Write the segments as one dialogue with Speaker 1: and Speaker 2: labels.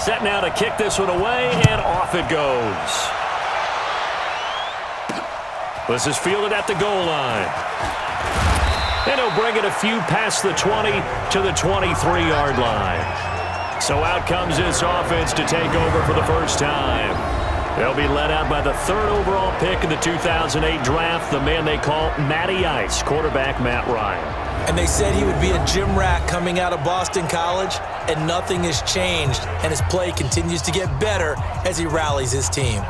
Speaker 1: set now to kick this one away, and off it goes. This is fielded at the goal line. And he'll bring it a few past the 20 to the 23-yard line. So out comes this offense to take over for the first time. They'll be led out by the third overall pick in the 2008 draft, the man they call Matty Ice, quarterback Matt Ryan.
Speaker 2: And they said he would be a gym rat coming out of Boston College, and nothing has changed, and his play continues to get better as he rallies his team.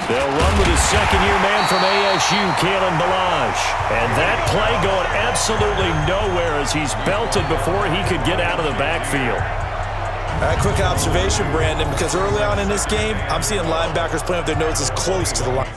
Speaker 1: They'll run with his second-year man from ASU, Kalen Balazs. And that play going absolutely nowhere as he's belted before he could get out of the backfield.
Speaker 2: All right, quick observation, Brandon, because early on in this game, I'm seeing linebackers playing with their noses close to the line.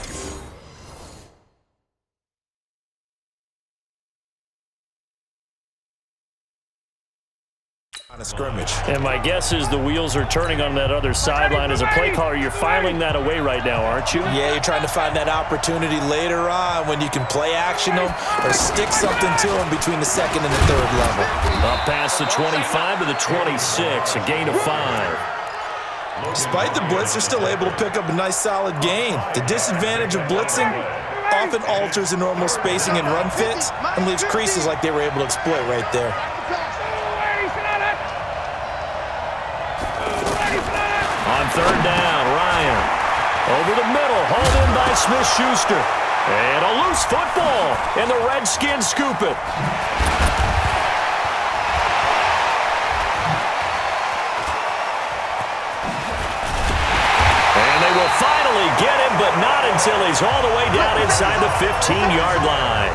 Speaker 2: On a scrimmage.
Speaker 1: And my guess is the wheels are turning on that other sideline. As a play caller, you're filing that away right now, aren't you?
Speaker 2: Yeah, you're trying to find that opportunity later on when you can play action them or stick something to them between the second and the third level.
Speaker 1: Up past the 25 to the 26, a gain of 5.
Speaker 2: Despite the blitz, they're still able to pick up a nice solid gain. The disadvantage of blitzing often alters the normal spacing and run fits and leaves creases like they were able to exploit right there.
Speaker 1: On third down, Ryan. Over the middle, hauled in by Smith-Schuster. And a loose football, and the Redskins scoop it. And they will finally get him, but not until he's all the way down inside the 15-yard line.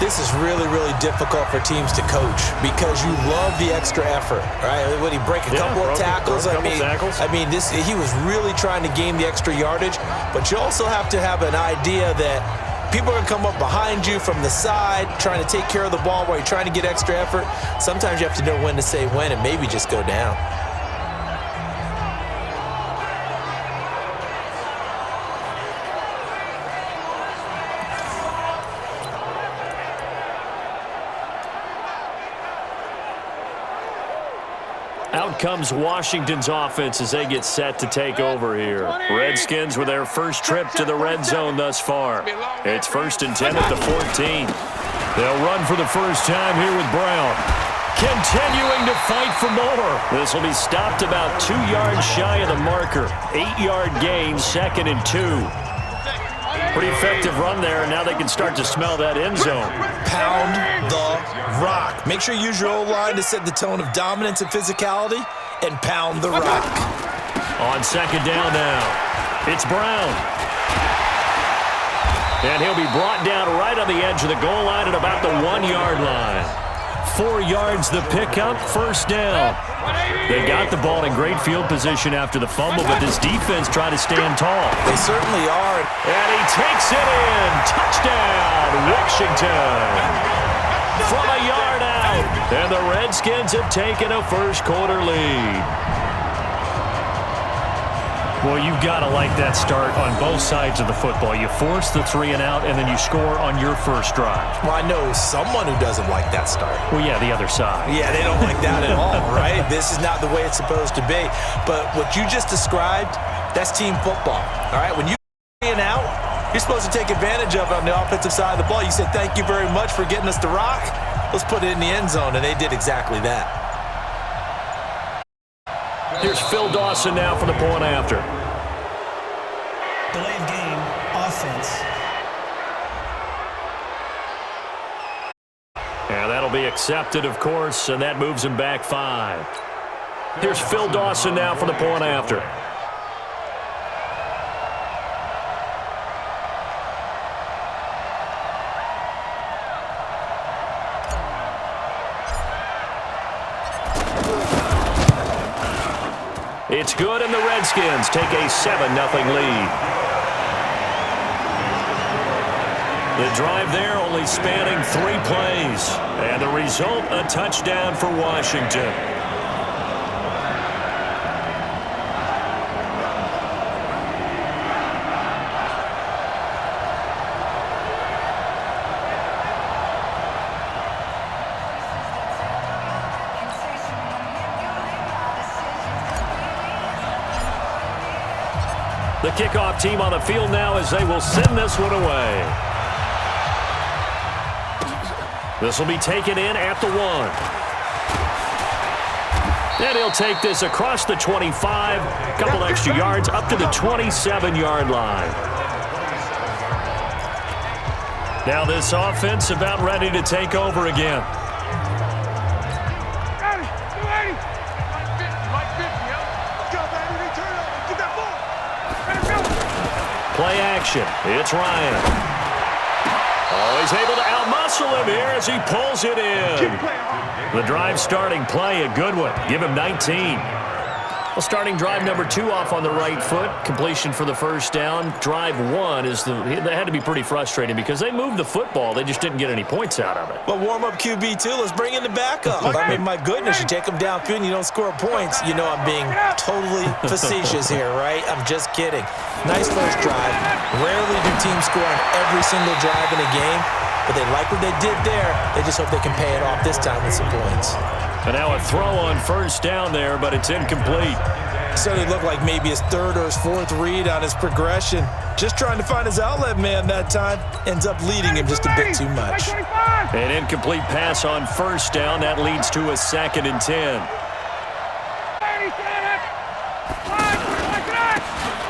Speaker 2: This is really, really difficult for teams to coach because you love the extra effort, right? Would he break a couple of tackles? I mean, he was really trying to gain the extra yardage, but you also have to have an idea that people are going to come up behind you from the side trying to take care of the ball while you're trying to get extra effort. Sometimes you have to know when to say when and maybe just go down.
Speaker 1: Out comes Washington's offense as they get set to take over here. Redskins with their first trip to the red zone thus far. It's 1st and 10 at the 14. They'll run for the first time here with Brown. Continuing to fight for more. This will be stopped about 2 yards shy of the marker. 8-yard gain, 2nd and 2. Pretty effective run there, and now they can start to smell that end zone.
Speaker 2: Pound the rock. Make sure you use your O-line to set the tone of dominance and physicality, and pound the rock.
Speaker 1: On second down now, it's Brown. And he'll be brought down right on the edge of the goal line at about the 1-yard line. 4 yards the pickup, first down. They got the ball in great field position after the fumble, but this defense tried to stand tall.
Speaker 2: They certainly are.
Speaker 1: And he takes it in. Touchdown, Washington. From a yard out. And the Redskins have taken a first quarter lead. Well, you've got to like that start on both sides of the football. You force the 3 and out, and then you score on your first drive.
Speaker 2: Well, I know someone who doesn't like that start.
Speaker 1: Well, yeah, the other side.
Speaker 2: Yeah, they don't like that at all, right? This is not the way it's supposed to be. But what you just described, that's team football, all right? When you 3 and out, you're supposed to take advantage of it on the offensive side of the ball. You said, thank you very much for getting us the rock. Let's put it in the end zone, and they did exactly that.
Speaker 1: Here's Phil Dawson now for the point after.
Speaker 3: Delayed game, offense.
Speaker 1: And that'll be accepted, of course, and that moves him back 5. Here's Phil Dawson now for the point after. It's good, and the Redskins take a 7-0 lead. The drive there only spanning 3 plays, and the result, a touchdown for Washington. The kickoff team on the field now as they will send this one away. This will be taken in at the 1. And he'll take this across the 25, a couple extra yards up to the 27-yard line. Now this offense about ready to take over again. Play action. It's Ryan. Oh, he's able to outmuscle him here as he pulls it in. The drive starting play, a good one. Give him 19. Well, starting drive number 2 off on the right foot. Completion for the first down. Drive 1 is that had to be pretty frustrating because they moved the football. They just didn't get any points out of it.
Speaker 2: But warm up QB too. Let's bring in the backup. I mean, my goodness, you take them downfield and you don't score points. You know I'm being totally facetious here, right? I'm just kidding. Nice first drive. Rarely do teams score on every single drive in a game, but they like what they did there. They just hope they can pay it off this time with some points.
Speaker 1: And now a throw on first down there, but it's incomplete.
Speaker 2: Certainly looked like maybe his 3rd or his 4th read on his progression. Just trying to find his outlet man that time. Ends up leading him just a bit too much.
Speaker 1: An incomplete pass on first down. That leads to a 2nd and 10.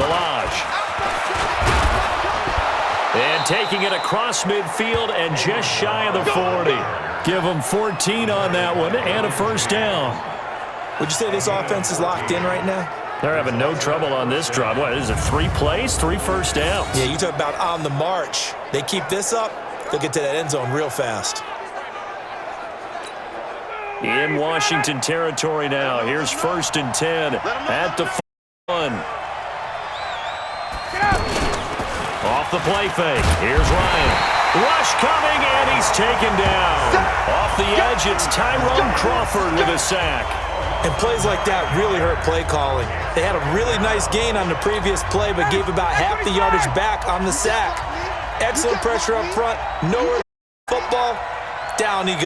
Speaker 1: Balaj. And taking it across midfield and just shy of the 40. Give them 14 on that one and a first down.
Speaker 2: Would you say this offense is locked in right now?
Speaker 1: They're having no trouble on this drive. What is it, 3 plays, 3 first downs?
Speaker 2: Yeah, you talk about on the march. They keep this up, they'll get to that end zone real fast.
Speaker 1: In Washington territory now. Here's 1st and 10 at the 1. Off the play fake. Here's Ryan. Rush coming, and he's taken down. Off the edge, it's Tyrone Crawford with a sack.
Speaker 2: And plays like that really hurt play calling. They had a really nice gain on the previous play, but gave about half the yardage back on the sack. Excellent pressure up front. Nowhere football. Down he goes.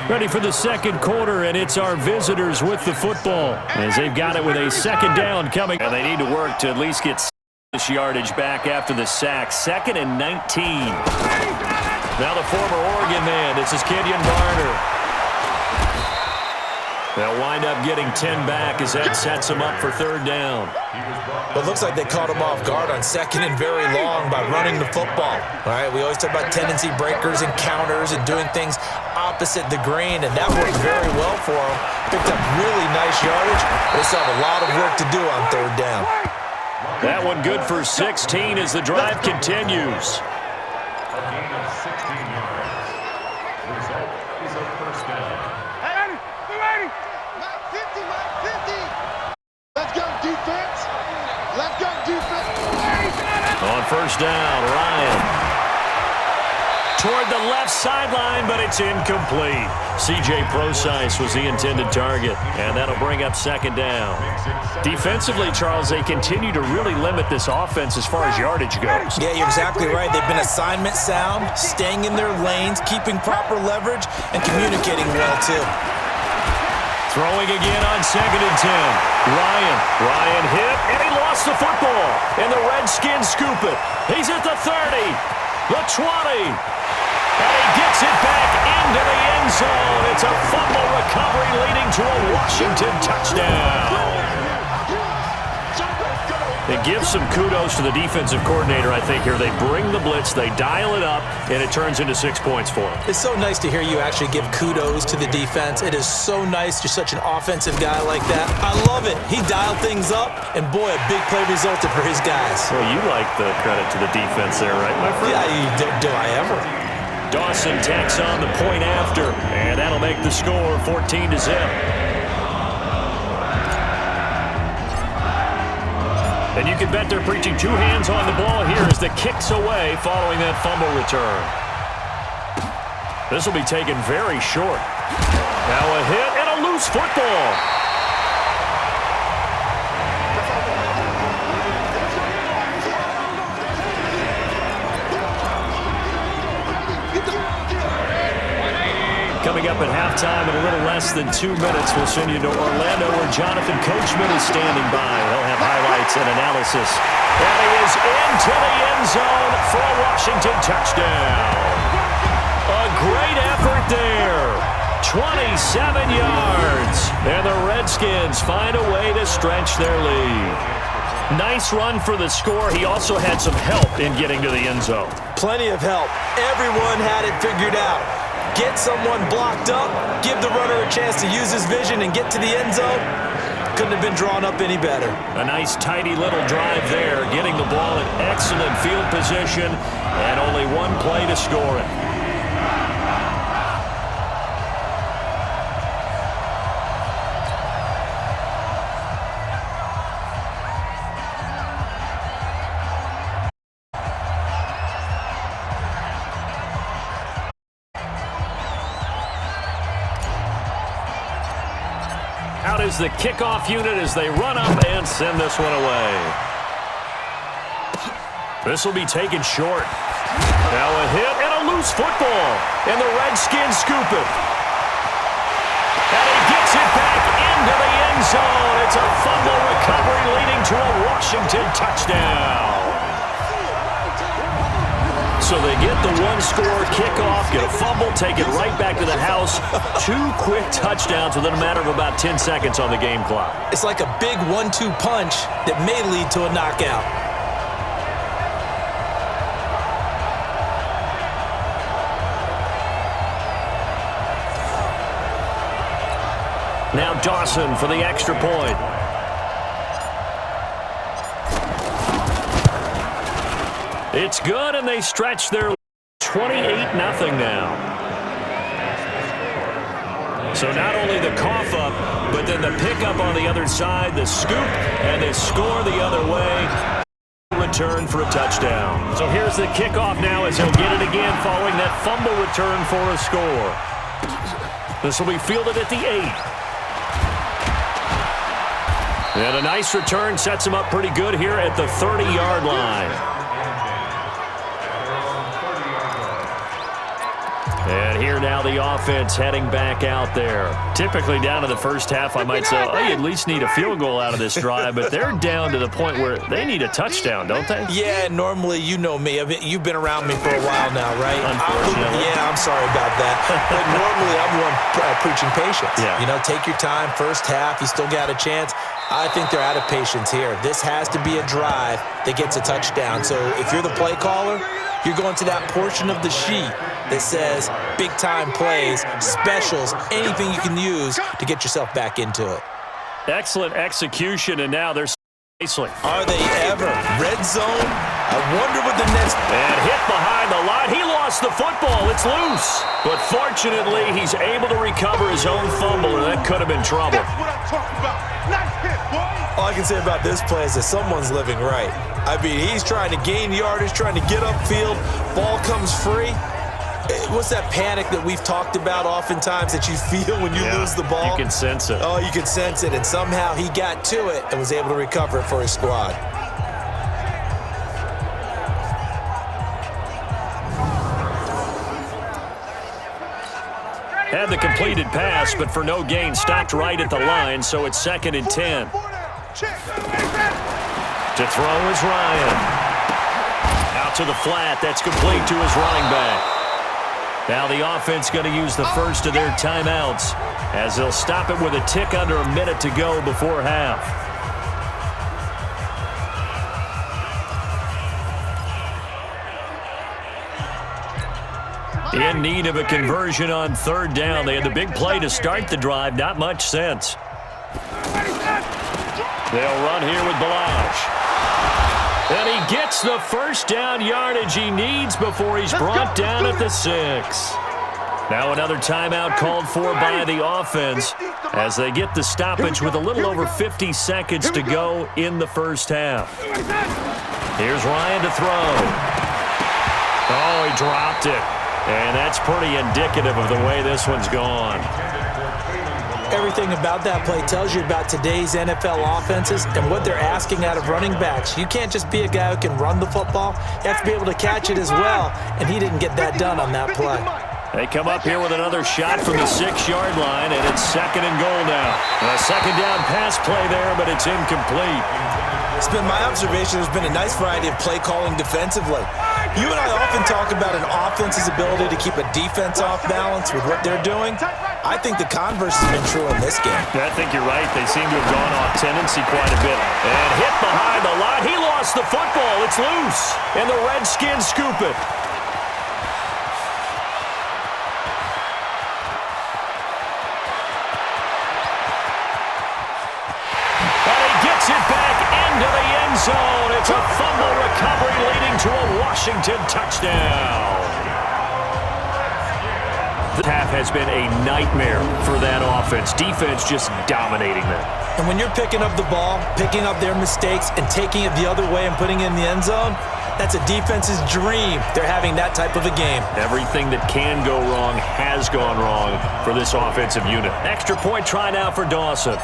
Speaker 1: Ready for the second quarter, and it's our visitors with the football as they've got it with a 2nd down coming. And they need to work to at least get this yardage back after the sack. 2nd and 19. Now the former Oregon man. This is Kenyon Barner. They'll wind up getting 10 back as that sets them up for 3rd down.
Speaker 2: Well, it looks like they caught him off guard on 2nd and very long by running the football. All right, we always talk about tendency breakers and counters and doing things opposite the grain, and that worked very well for him. Picked up really nice yardage, but they still have a lot of work to do on 3rd down.
Speaker 1: That one good for 16 as the drive continues. On first down, Ryan. Toward the left sideline, but it's incomplete. C.J. Procise was the intended target, and that'll bring up 2nd down. Defensively, Charles, they continue to really limit this offense as far as yardage goes.
Speaker 2: Yeah, you're exactly right. They've been assignment sound, staying in their lanes, keeping proper leverage, and communicating well, too.
Speaker 1: Throwing again on 2nd and 10. Ryan hit, and he lost the football. And the Redskins scoop it. He's at the 30, the 20. And he gets it back into the end zone. It's a fumble recovery leading to a Washington touchdown. It gives some kudos to the defensive coordinator, I think, here. They bring the blitz, they dial it up, and it turns into 6 points for them.
Speaker 2: It's so nice to hear you actually give kudos to the defense. It is so nice. You're such an offensive guy like that. I love it. He dialed things up, and boy, a big play resulted for his guys.
Speaker 1: Well, you like the credit to the defense there, right, my friend?
Speaker 2: Yeah, do I ever?
Speaker 1: Dawson tacks on the point after, and that'll make the score 14-0. And you can bet they're preaching 2 hands on the ball here as the kick's away following that fumble return. This will be taken very short. Now a hit and a loose football. coming up at halftime in a little less than 2 minutes. We'll send you to Orlando where Jonathan Coachman is standing by. He'll have highlights and analysis. And he is into the end zone for a Washington touchdown. A great effort there. 27 yards. And the Redskins find a way to stretch their lead. Nice run for the score. He also had some help in getting to the end zone.
Speaker 2: Plenty of help. Everyone had it figured out. Get someone blocked up, give the runner a chance to use his vision and get to the end zone. Couldn't have been drawn up any better.
Speaker 1: A nice, tidy little drive there, getting the ball in excellent field position, and only one play to score it. Out is the kickoff unit as they run up and send this one away. This will be taken short. Now a hit and a loose football. And the Redskins scoop it. And he gets it back into the end zone. It's a fumble recovery leading to a Washington touchdown. So they get the one-score kickoff, get a fumble, take it right back to the house. 2 quick touchdowns within a matter of about 10 seconds on the game clock.
Speaker 2: It's like a big 1-2 punch that may lead to a knockout.
Speaker 1: Now Dawson for the extra point. It's good, and they stretch their 28-0 now. So not only the cough up, but then the pickup on the other side, the scoop, and they score the other way. Return for a touchdown. So here's the kickoff now as he'll get it again following that fumble return for a score. This will be fielded at the 8. And a nice return sets him up pretty good here at the 30-yard line. And here now the offense heading back out there. Typically down to the first half, I might say, oh, you at least need a field goal out of this drive, but they're down to the point where they need a touchdown, don't they?
Speaker 2: Yeah, normally, you know me. You've been around me for a while now, right?
Speaker 1: Unfortunately.
Speaker 2: I'm sorry about that. But normally I'm one preaching patience.
Speaker 1: Yeah.
Speaker 2: You know, take your time. First half, you still got a chance. I think they're out of patience here. This has to be a drive that gets a touchdown. So if you're the play caller, you're going to that portion of the sheet that says big-time plays, specials, anything you can use to get yourself back into it.
Speaker 1: Excellent execution, and now they're nicely.
Speaker 2: Are they ever? Red zone? I wonder what the next...
Speaker 1: And hit behind the line. He lost the football. It's loose. But fortunately, he's able to recover his own fumble, and that could have been trouble.
Speaker 4: That's what I'm talking about. Nice hit, boy.
Speaker 2: All I can say about this play is that someone's living right. I mean, he's trying to gain yardage, trying to get upfield. Ball comes free. What's that panic that we've talked about oftentimes that you feel when you lose the ball?
Speaker 1: You can sense it.
Speaker 2: Oh, you can sense it. And somehow he got to it and was able to recover it for his squad.
Speaker 1: Had the completed pass, but for no gain, stopped right at the line, so it's 2nd and 10. To throw is Ryan. Out to the flat. That's complete to his running back. Now the offense going to use the first of their timeouts as they'll stop it with a tick under a minute to go before half. In need of a conversion on 3rd down. They had the big play to start the drive. Not much sense. They'll run here with Balazs. And he gets the first down yardage he needs before he's brought down at the 6. Now another timeout called for by the offense as they get the stoppage with a little over 50 seconds to go in the first half. Here's Ryan to throw. Oh, he dropped it. And that's pretty indicative of the way this one's gone.
Speaker 2: Everything about that play tells you about today's NFL offenses and what they're asking out of running backs. You can't just be a guy who can run the football. You have to be able to catch it as well, and he didn't get that done on that play.
Speaker 1: They come up here with another shot from the 6-yard line, and it's 2nd and goal now. A second down pass play there, but it's incomplete.
Speaker 2: It's been my observation there's been a nice variety of play calling defensively. You and I often talk about an offense's ability to keep a defense off balance with what they're doing. I think the converse has been true in this game.
Speaker 1: I think you're right. They seem to have gone off tendency quite a bit. And hit behind the line. He lost the football. It's loose. And the Redskins scoop it. Zone. It's a fumble recovery leading to a Washington touchdown. The half has been a nightmare for that offense. Defense just dominating them.
Speaker 2: And when you're picking up the ball, picking up their mistakes, and taking it the other way and putting it in the end zone, that's a defense's dream. They're having that type of a game. Everything that can go wrong has gone wrong for this offensive unit.
Speaker 1: Extra point try now for Dawson.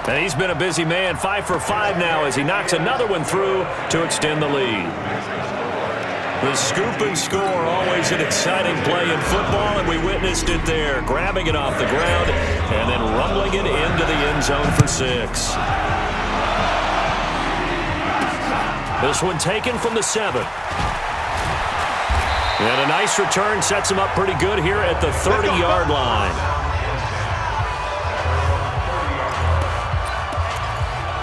Speaker 1: And he's been a busy man, 5 for 5 now as he knocks another one through to extend the lead. The scoop and score, always an exciting play in football, and we witnessed it there, grabbing it off the ground and then rumbling it into the end zone for 6. This one taken from the 7. And a nice return sets him up pretty good here at the 30-yard line.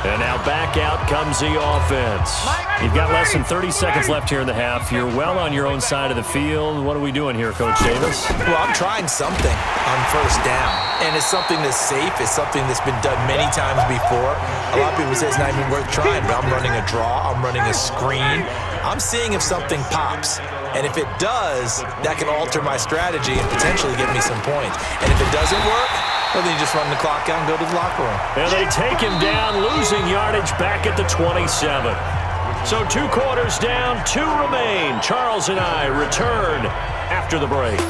Speaker 1: And now back out comes the offense. You've got less than 30 seconds left here in the half. You're well on your own side of the field. What are we doing here, Coach Davis?
Speaker 2: Well, I'm trying something on first down. And it's something that's safe. It's something that's been done many times before. A lot of people say it's not even worth trying, but I'm running a draw. I'm running a screen. I'm seeing if something pops. And if it does, that can alter my strategy and potentially get me some points. And if it doesn't work, well, then you just run the clock out and go to the locker room.
Speaker 1: And they take him down, losing yardage back at the 27. So 2 quarters down, 2 remain. Charles and I return after the break.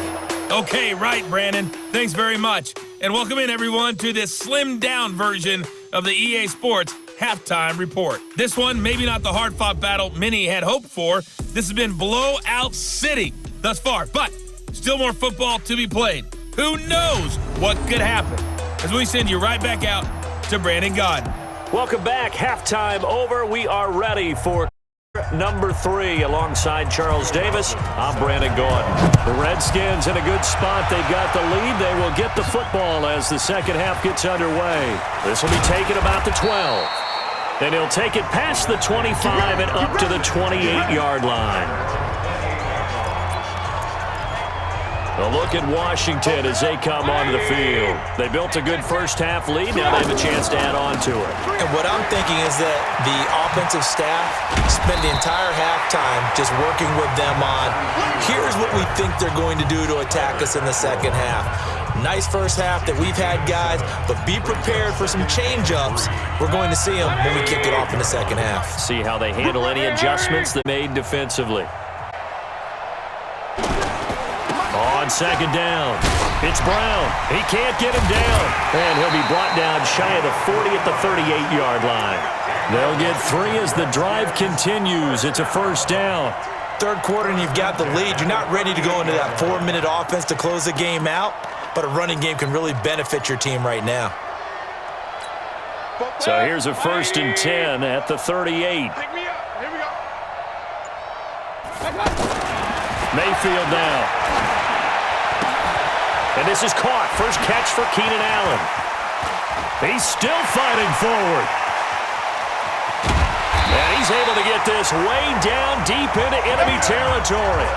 Speaker 5: Okay, right, Brandon. Thanks very much. And welcome in, everyone, to this slimmed-down version of the EA Sports Halftime Report. This one, maybe not the hard-fought battle many had hoped for. This has been blowout city thus far, but still more football to be played. Who knows what could happen? As we send you right back out to Brandon Gaudin.
Speaker 1: Welcome back. Halftime over. We are ready for number 3 alongside Charles Davis. I'm Brandon Gaudin. The Redskins in a good spot. They've got the lead. They will get the football as the second half gets underway. This will be taken about the 12. And he'll take it past the 25 and up to the 28-yard line. A look at Washington as they come onto the field. They built a good first-half lead. Now they have a chance to add on to it.
Speaker 2: And what I'm thinking is that the offensive staff spent the entire halftime just working with them on, here's what we think they're going to do to attack us in the second half. Nice first half that we've had, guys, but be prepared for some change-ups. We're going to see them when we kick it off in the second half.
Speaker 1: See how they handle any adjustments they made defensively. On second down, it's Brown. He can't get him down. And he'll be brought down shy of the 40 at the 38-yard line. They'll get 3 as the drive continues. It's a first down.
Speaker 2: Third quarter and you've got the lead. You're not ready to go into that 4-minute offense to close the game out, but a running game can really benefit your team right now.
Speaker 1: So here's a 1st and 10 at the 38. Mayfield now. And this is caught. First catch for Keenan Allen. He's still fighting forward. And he's able to get this way down deep into enemy territory.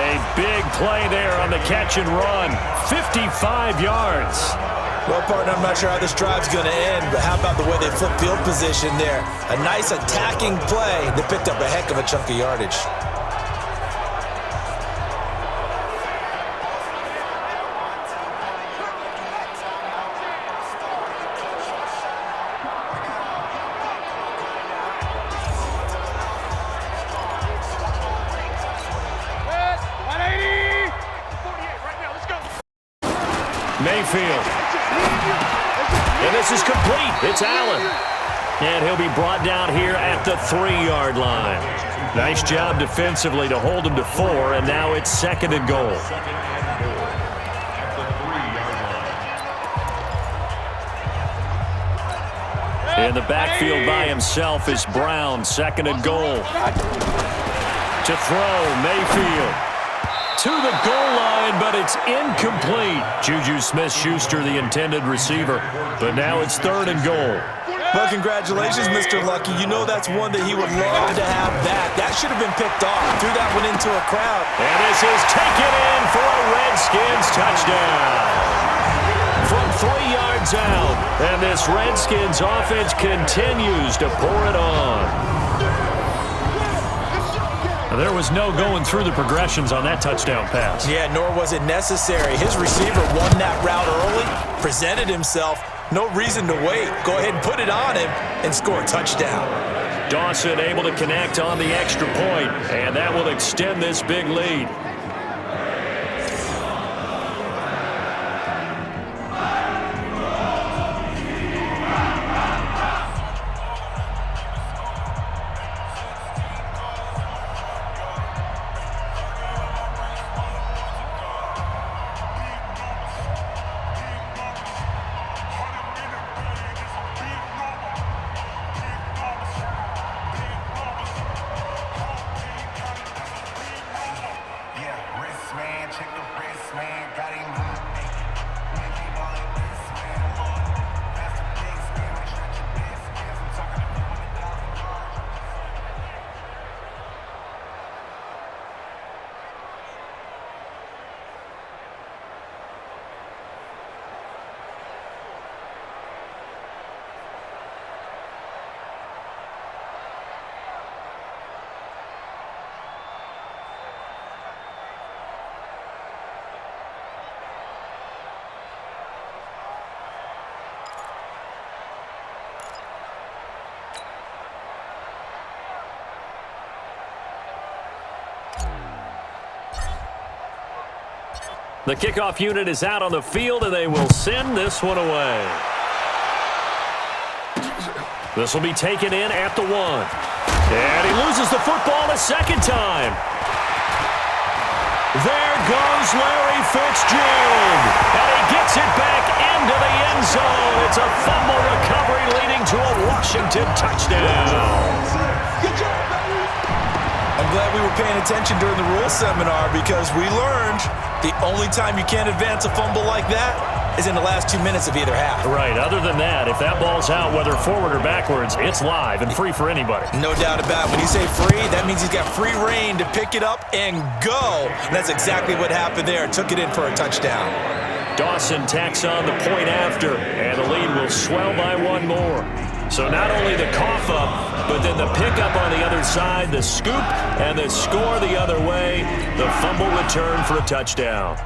Speaker 1: A big play there on the catch and run. 55 yards.
Speaker 2: Well, partner, I'm not sure how this drive's going to end, but how about the way they flip field position there? A nice attacking play that picked up a heck of a chunk of yardage.
Speaker 1: Mayfield. And this is complete. It's Allen. And he'll be brought down here at the 3-yard line. Nice job defensively to hold him to 4, and now it's 2nd and goal. In the backfield by himself is Brown, 2nd and goal. To throw, Mayfield. To the goal line, but it's incomplete. Juju Smith-Schuster, the intended receiver. But now it's 3rd and goal.
Speaker 2: Well, congratulations, Mr. Lucky. You know that's one that he would love to have back. That should have been picked off. Threw that one into a crowd.
Speaker 1: And this is taken in for a Redskins touchdown. From 3 yards out. And this Redskins offense continues to pour it on. There was no going through the progressions on that touchdown pass.
Speaker 2: Yeah, nor was it necessary. His receiver won that route early, presented himself. No reason to wait. Go ahead and put it on him and score a touchdown.
Speaker 1: Dawson able to connect on the extra point, and that will extend this big lead. The kickoff unit is out on the field, and they will send this one away. This will be taken in at the 1. And he loses the football a second time. There goes Larry Fitzgerald. And he gets it back into the end zone. It's a fumble recovery leading to a Washington touchdown.
Speaker 2: I'm glad we were paying attention during the rules seminar because we learned the only time you can't advance a fumble like that is in the last 2 minutes of either half.
Speaker 1: Right. Other than that, if that ball's out, whether forward or backwards, it's live and free for anybody.
Speaker 2: No doubt about it. When you say free, that means he's got free reign to pick it up and go. And that's exactly what happened there. Took it in for a touchdown.
Speaker 1: Dawson tacks on the point after, and the lead will swell by 1 more. So not only the cough up, but then the pickup on the other side, the scoop, and the score the other way, the fumble return for a touchdown.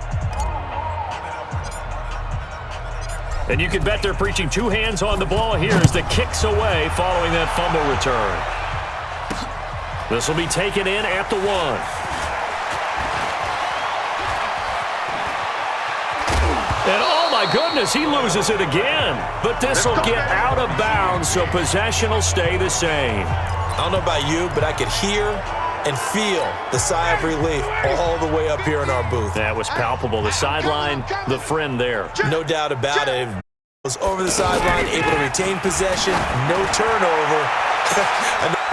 Speaker 1: And you can bet they're preaching 2 hands on the ball here as the kick's away following that fumble return. This will be taken in at the 1. And oh my goodness, he loses it again. But this will get out of bounds, so possession will stay the same.
Speaker 2: I don't know about you, but I could hear and feel the sigh of relief all the way up here in our booth.
Speaker 1: That was palpable. The sideline, the friend there.
Speaker 2: No doubt about it. Was over the sideline, able to retain possession, no turnover.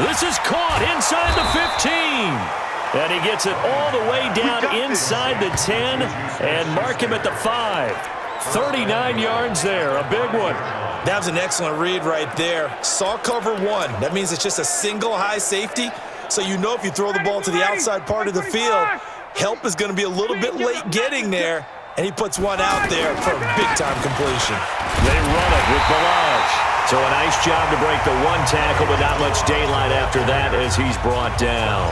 Speaker 1: This is caught inside the 15. And he gets it all the way down inside the 10 and mark him at the 5. 39 yards there, a big one.
Speaker 2: That was an excellent read right there. Saw cover 1. That means it's just a single high safety. So you know if you throw the ball to the outside part of the field, help is going to be a little bit late getting there. And he puts one out there for a big-time completion.
Speaker 1: They run it with Balaj. So a nice job to break the 1 tackle, but not much daylight after that as he's brought down.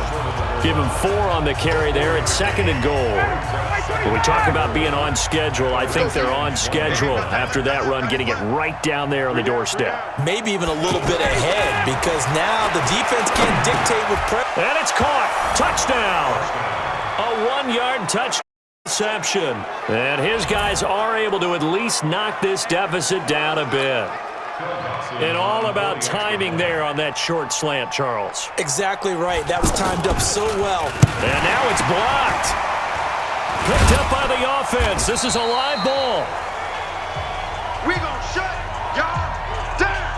Speaker 1: Give him 4 on the carry there. It's 2nd and goal. When we talk about being on schedule, I think they're on schedule after that run, getting it right down there on the doorstep.
Speaker 2: Maybe even a little bit ahead because now the defense can't dictate with pressure.
Speaker 1: And it's caught. Touchdown. A 1-yard touchdown reception. And his guys are able to at least knock this deficit down a bit. And all about timing there on that short slant, Charles.
Speaker 2: Exactly right. That was timed up so well.
Speaker 1: And now it's blocked. Picked up by the offense. This is a live ball.
Speaker 4: We gonna shut y'all down.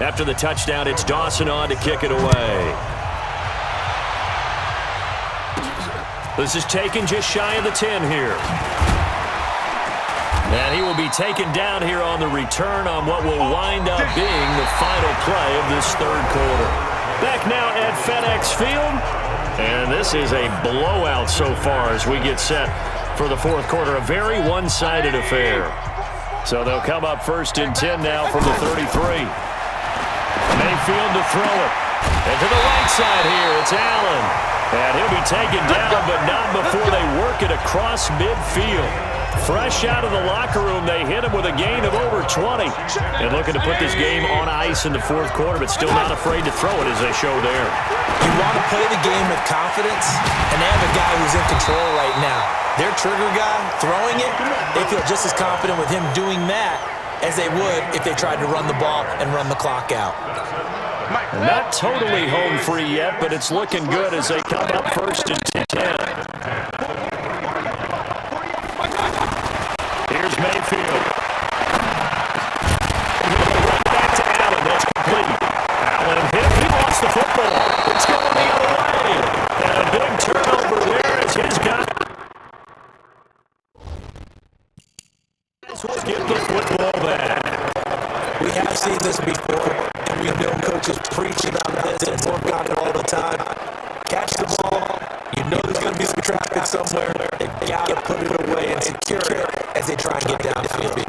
Speaker 1: After the touchdown, it's Dawson on to kick it away. This is taken just shy of the 10 here. And he will be taken down here on the return on what will wind up being the final play of this third quarter. Back now at FedEx Field. And this is a blowout so far as we get set for the fourth quarter. A very one-sided affair. So they'll come up first and 10 now from the 33. Mayfield to throw it. And to the right side here, it's Allen. And he'll be taken down, but not before they work it across midfield. Fresh out of the locker room, they hit him with a gain of over 20. And looking to put this game on ice in the fourth quarter, but still not afraid to throw it as they show there.
Speaker 2: You want to play the game with confidence, and they have a guy who's in control right now. Their trigger guy, throwing it, they feel just as confident with him doing that as they would if they tried to run the ball and run the clock out.
Speaker 1: Not totally home free yet, but it's looking good as they come up first and 10. Here's Mayfield. Right back to Allen. That's complete. Allen hit. He lost the football. It's going the other way. And a big turnover there as his guy. Get the football back.
Speaker 2: We have seen this before, and we know coaches preach about this and work on it all the time. Catch the ball. You know there's going to be some traffic somewhere. They've got to put it away and secure it as they try and get downfield.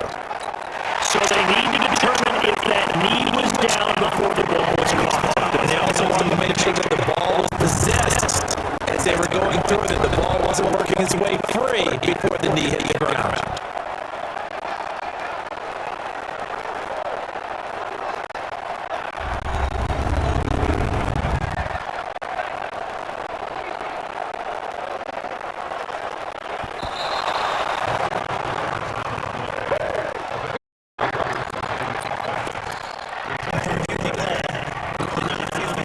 Speaker 1: So they need to determine if that knee was down before the ball was caught.
Speaker 2: And they also wanted to make sure that the ball was possessed as they were going through it. The ball wasn't working its way free before the knee hit the ground.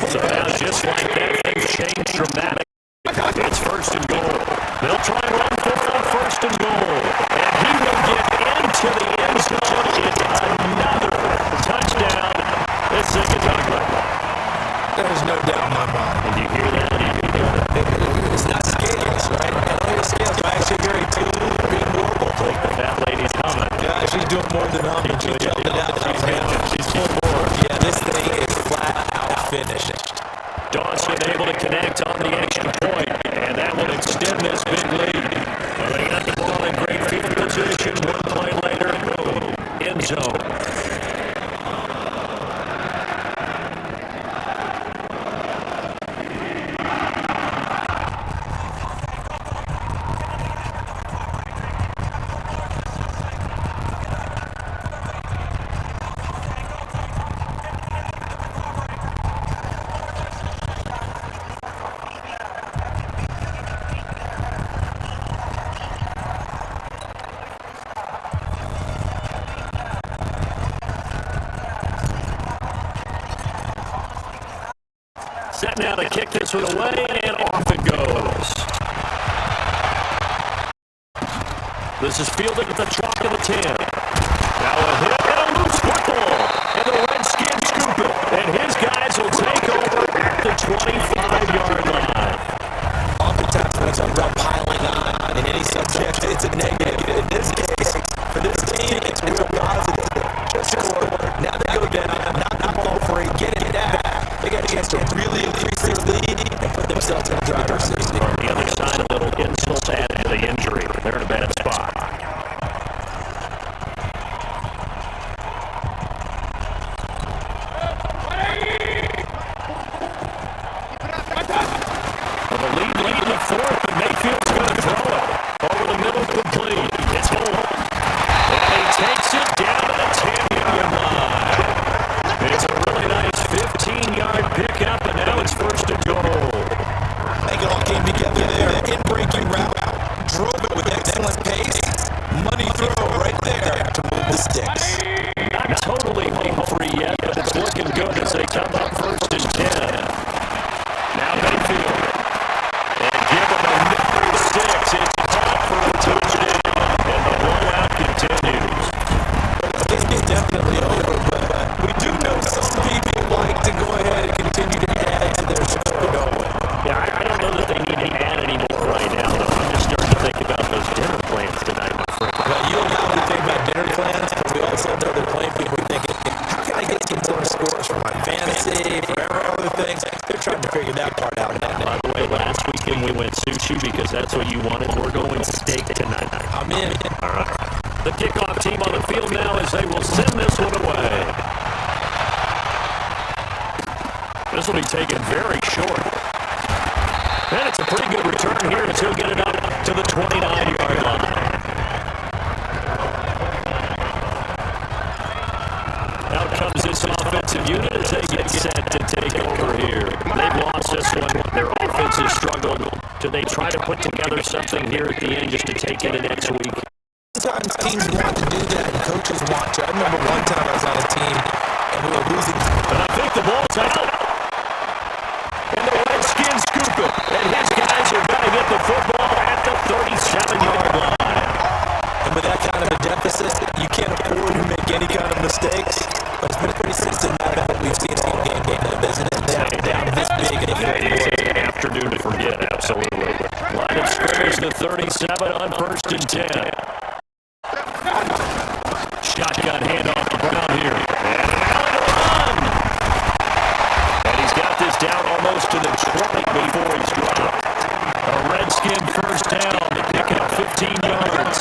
Speaker 1: So now just like that, things change dramatically. It's first and goal. They'll try and run for it on first and goal. And he will get into the end zone. It's another touchdown. This thing is ugly.
Speaker 2: There's no doubt in my mind.
Speaker 1: And you hear that?
Speaker 2: It's not scales, right? I don't hear scales. I actually hear a two being normal.
Speaker 1: That lady's humming.
Speaker 2: Yeah, she's doing more than humming. She's jumping out. She's full more. Yeah, this thing is flat out finished.
Speaker 1: Dawson able to connect on the extra point, and that will extend this big lead. Well, they got the ball in great field position. One play later, boom, end zone. Set now to kick this one away, and off it goes. This is fielded at the chalk of the 10. Now a hit and a loose football. And the Redskins scoop it. And his guys will take over at the 25-yard line.
Speaker 2: Oftentimes when it's about piling on in any subject, it's a negative. In this case, for this team, it's a positive. Just score. Now they go down, knock the ball free, get it back. They got a chance to really increase their lead and put themselves in the driver's seat.
Speaker 1: On the other side, a little insult added to the injury. They're in a bad spot. Well, the lead in the fourth, and they
Speaker 2: to figure that part out.
Speaker 1: By the way, last weekend we went sushi because that's what you wanted. We're going steak tonight.
Speaker 2: I'm in.
Speaker 1: All right. The kickoff team on the field now as they will send this one away. This will be taken very short. And it's a pretty good return here as he'll get it up to the 29-yard line. Out comes this offensive unit as they get set to take over here. They've lost this one. Their offense has struggled. Do they try to put together something here at the end just to take into next week?
Speaker 2: Sometimes teams want to do that and coaches want to. I remember one time I was on a team and we were losing.
Speaker 1: And I think the ball's out. And the Redskins scoop it. And his guys are going to get the football at the 37-yard line.
Speaker 2: And with that kind of a deficit, you can't afford to make any kind of mistakes. But it's been pretty systematic what we've seen all game, isn't it? Down this big in the
Speaker 1: It's an afternoon to forget, absolutely. Line of scrimmage to 37 on 1st and 10. Shotgun handoff to Brown here. And an alley to run. And he's got this down almost to the 20 before he's dropped. A Redskin first down to pick up 15 yards.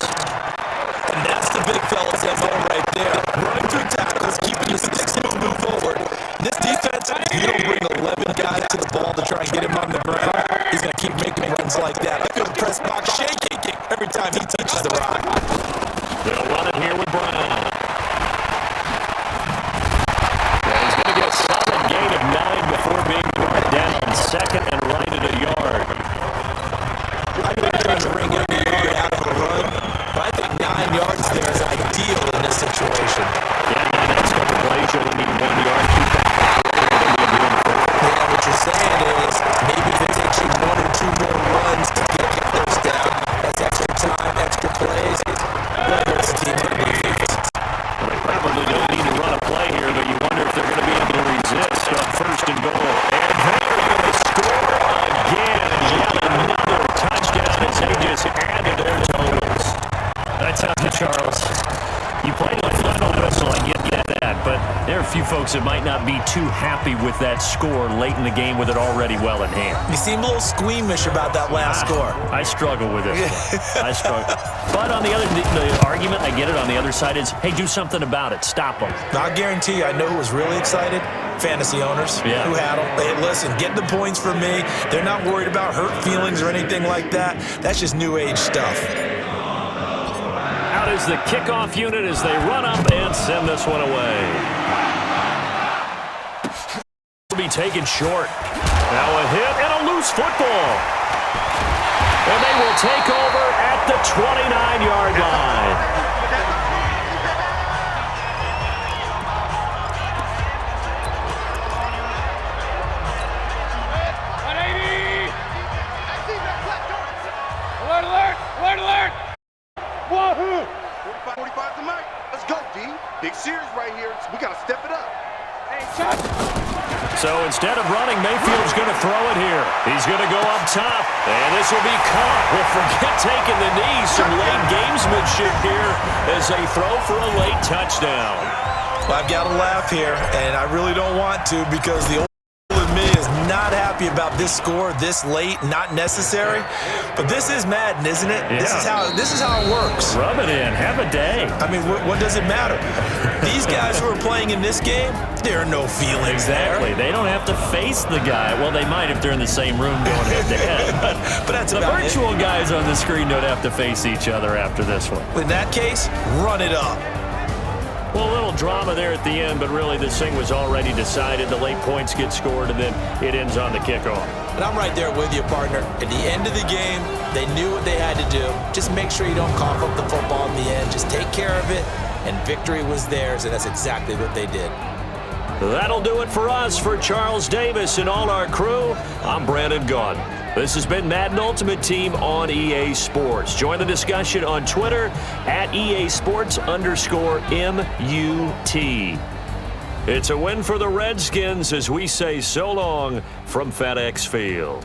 Speaker 2: And that's the big fella's MO right there. Running through tackles, keeping the sticks moving forward. This defense, if you don't bring 11 guys to the ball to try and get him on the ground, he's going to keep making runs like that. I feel the press box shaking every time he touches the rock.
Speaker 1: They'll run it here with Brown. And he's going to get a solid gain of 9 before being brought down. Second and right at a yard.
Speaker 2: I know they're trying to bring every yard out of a run, but I think 9 yards there is ideal in this situation.
Speaker 1: Yeah, the next couple plays, you only need 1 yard. Keep that.
Speaker 2: Yeah, what you're saying is maybe if it takes you 1 or 2 more runs to get the first down, that's extra time, extra plays. Whether it's a team or defense.
Speaker 1: Well, they probably don't need to run a play here, but you wonder if they're going to be able to resist on 1st and goal. And they're going to score again. Yet another touchdown as they just added their totals. That's how Charles. You played the final whistle, I get that, but there are a few folks that might not be too happy with that score late in the game with it already well in hand.
Speaker 2: You seem a little squeamish about that last score.
Speaker 1: I struggle with this one. I struggle. But on the argument, I get it, on the other side is, hey, do something about it. Stop them.
Speaker 2: I guarantee you, I know who was really excited. Fantasy owners who had them. Hey, listen, get the points for me. They're not worried about hurt feelings or anything like that. That's just new age stuff.
Speaker 1: Out is the kickoff unit as they run up and send this one away. Will be taken short. Now a hit and a loose football. And they will take over at the 29-yard line.
Speaker 4: Alert! Wahoo! 45 to Mike. Let's go, D. Big series right here. We got to step it up. Hey, touch.
Speaker 1: So instead of running, Mayfield's going to throw it here. He's going to go up top, and this will be caught. Well, forget taking the knee. Some late gamesmanship here as they throw for a late touchdown.
Speaker 2: Well, I've got to laugh here, and I really don't want to because the old in me is not happy about this score this late, not necessary. But this is Madden, isn't it?
Speaker 1: Yeah.
Speaker 2: This is how it works.
Speaker 1: Rub it in. Have a day.
Speaker 2: I mean, what does it matter? These guys who are playing in this game, there are no feelings
Speaker 1: exactly.
Speaker 2: there.
Speaker 1: They don't have to face the guy. Well, they might if they're in the same room going head-to-head.
Speaker 2: But that's
Speaker 1: the
Speaker 2: about
Speaker 1: virtual
Speaker 2: it.
Speaker 1: Guys on the screen don't have to face each other after this one.
Speaker 2: In that case, run it up.
Speaker 1: Well, a little drama there at the end, but really this thing was already decided. The late points get scored, and then it ends on the kickoff.
Speaker 2: And I'm right there with you, partner. At the end of the game, they knew what they had to do. Just make sure you don't cough up the football in the end. Just take care of it, and victory was theirs, and that's exactly what they did.
Speaker 1: That'll do it for us. For Charles Davis and all our crew, I'm Brandon Gaudin. This has been Madden Ultimate Team on EA Sports. Join the discussion on Twitter at EASports_MUT. It's a win for the Redskins as we say so long from FedEx Field.